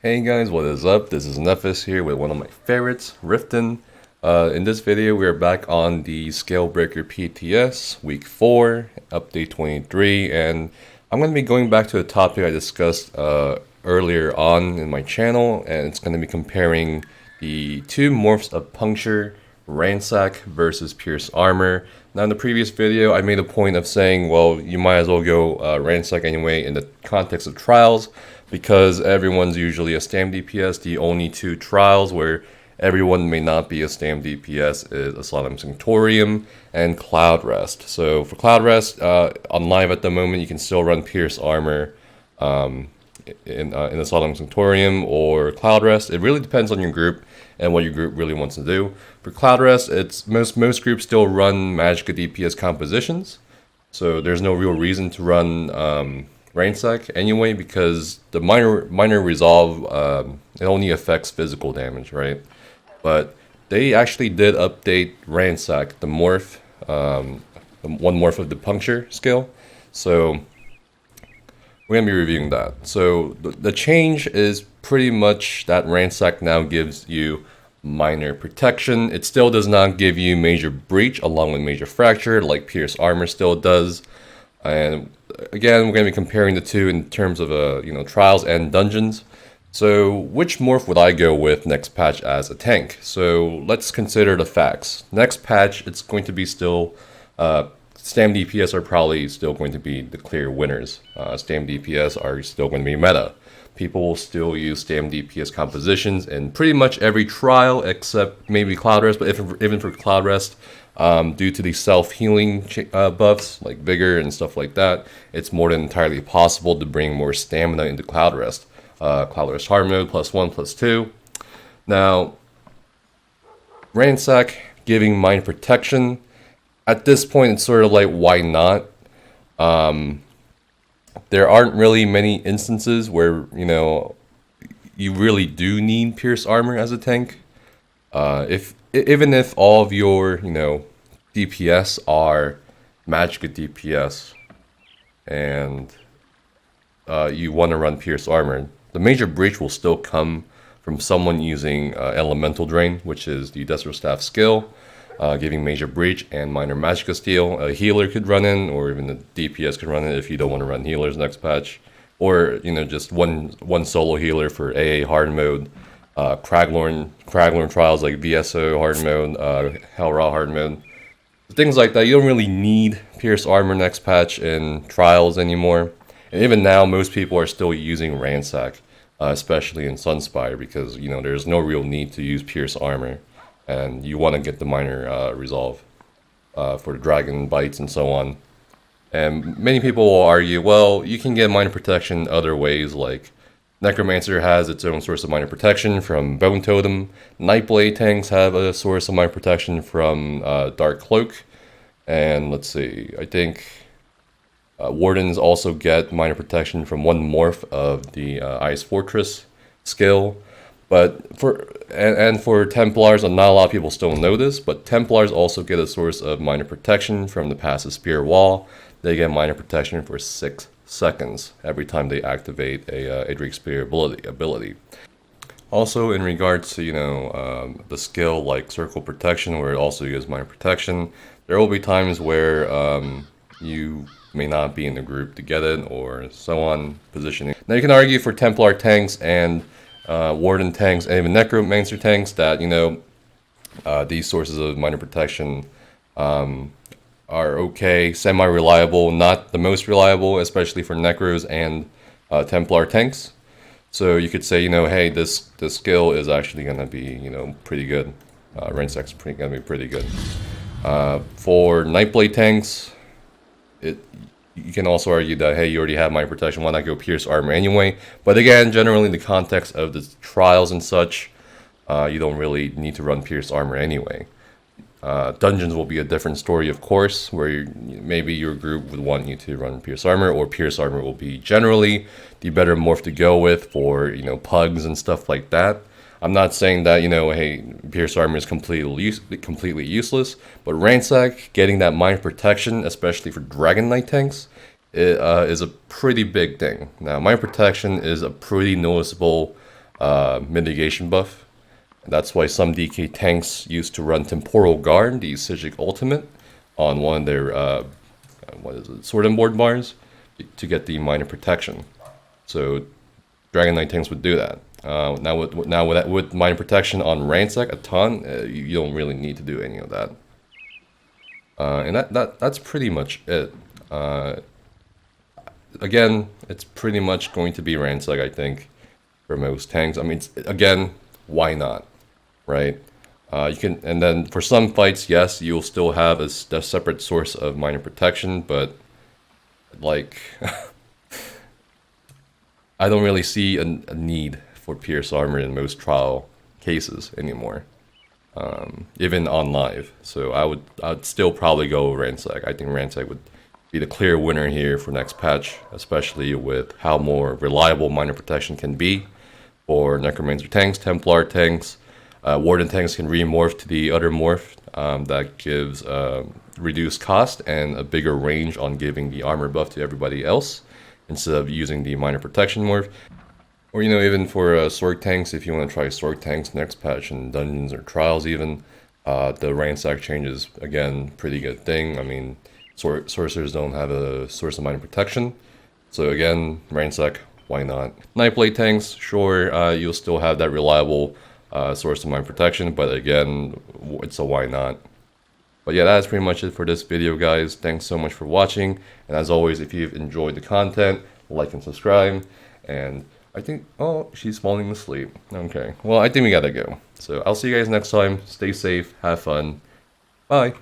Hey guys, what is up? This is Nephis here with one of my favorites, Riften. In this video, we are back on the Scalebreaker PTS, Week 4, Update 23, and I'm going to be going back to a topic I discussed earlier on in my channel, and it's going to be comparing the two morphs of Puncture, Ransack versus Pierce Armor. Now, in the previous video, I made a point of saying, well, you might as well go Ransack anyway in the context of trials, because everyone's usually a STAM DPS. The only two trials where everyone may not be a STAM DPS is Asylum Sanctorium and Cloud Rest. So for Cloud Rest, on live at the moment, you can still run Pierce Armor in Asylum Sanctorium or Cloud Rest. It really depends on your group and what your group really wants to do. For Cloud Rest, it's most groups still run Magicka DPS compositions, so there's no real reason to run Ransack anyway, because the minor resolve it only affects physical damage, right? But they actually did update Ransack, the morph, the one morph of the puncture skill. So we're gonna be reviewing that. So the change is pretty much that Ransack now gives you minor protection. It still does not give you major breach along with major fracture like Pierce Armor still does. And again, we're going to be comparing the two in terms of trials and dungeons. So which morph would I go with next patch as a tank? So let's consider the facts. Next patch, it's going to be still STAM DPS are probably still going to be the clear winners. STAM DPS are still going to be meta. People will still use STAM DPS compositions in pretty much every trial except maybe Cloud Rest, but even for Cloud Rest, due to the self-healing buffs like Vigor and stuff like that, it's more than entirely possible to bring more stamina into Cloud Rest. Cloud Rest hard mode +1, +2. Now, Ransack giving mind protection, at this point it's sort of like, why not? There aren't really many instances where, you really do need Pierce Armor as a tank. Even if all of your, DPS are Magicka DPS, and you want to run Pierce Armor, the major breach will still come from someone using Elemental Drain, which is the Desert Staff skill, giving major breach and minor Magicka steal. A healer could run in, or even the DPS could run in if you don't want to run healers next patch, or just one solo healer for AA hard mode. Craglorn trials like VSO hard mode, Hell Raw hard mode, things like that. You don't really need Pierce Armor next patch in trials anymore. And even now, most people are still using Ransack, especially in Sunspire, because there's no real need to use Pierce Armor, and you want to get the minor resolve for the dragon bites and so on. And many people will argue, well, you can get minor protection other ways, like Necromancer has its own source of minor protection from Bone Totem. Nightblade tanks have a source of minor protection from Dark Cloak. And let's see, I think Wardens also get minor protection from one morph of the Ice Fortress skill. But for Templars, and not a lot of people still know this, but Templars also get a source of minor protection from the passive Spear Wall. They get minor protection for 6 seconds every time they activate a Adric Spear ability. Also, in regards to the skill like Circle Protection, where it also uses minor protection, there will be times where you may not be in the group to get it, or so on positioning. Now you can argue for Templar tanks and Warden tanks and even Necromancer tanks that these sources of minor protection are okay, semi-reliable, not the most reliable, especially for Necros and Templar tanks. So you could say, hey, this skill is actually going to be, pretty good. Ransack's going to be pretty good. For Nightblade tanks, you can also argue that, hey, you already have minor protection, why not go Pierce Armor anyway? But again, generally in the context of the trials and such, you don't really need to run Pierce Armor anyway. Dungeons will be a different story, of course, where maybe your group would want you to run Pierce Armor, or Pierce Armor will be generally the better morph to go with for, pugs and stuff like that. I'm not saying that, hey, Pierce Armor is completely useless, but Ransack getting that minor protection, especially for Dragon Knight tanks, is a pretty big thing. Now, minor protection is a pretty noticeable mitigation buff. And that's why some DK tanks used to run Temporal Guard, the Psijic Ultimate, on one of their Sword and Board bars to get the minor protection. So Dragon Knight tanks would do that. Now with minor protection on Ransack, a Taunt, you don't really need to do any of that. And that's pretty much it. Again, it's pretty much going to be Ransack, I think, for most tanks. I mean, again, why not, right? You can, and then for some fights, yes, you'll still have a separate source of minor protection, but like, I don't really see a need for Pierce Armor in most trial cases anymore, even on live. So I'd still probably go Ransack. I think Ransack would be the clear winner here for next patch, especially with how more reliable minor protection can be for Necromancer tanks, Templar tanks. Warden tanks can remorph to the other morph that gives reduced cost and a bigger range on giving the armor buff to everybody else instead of using the minor protection morph. Or, you know, even for sword tanks, if you want to try sword tanks next patch in dungeons or trials even, the Ransack change is, again, pretty good thing. I mean, sorcerers don't have a source of minor protection. So again, Ransack, why not? Nightblade tanks, sure, you'll still have that reliable source of minor protection, but again, it's a why not. But yeah, that's pretty much it for this video, guys. Thanks so much for watching, and as always, if you've enjoyed the content, like and subscribe. And I think, oh, she's falling asleep. Okay, well, I think we gotta go. So I'll see you guys next time. Stay safe, have fun, bye.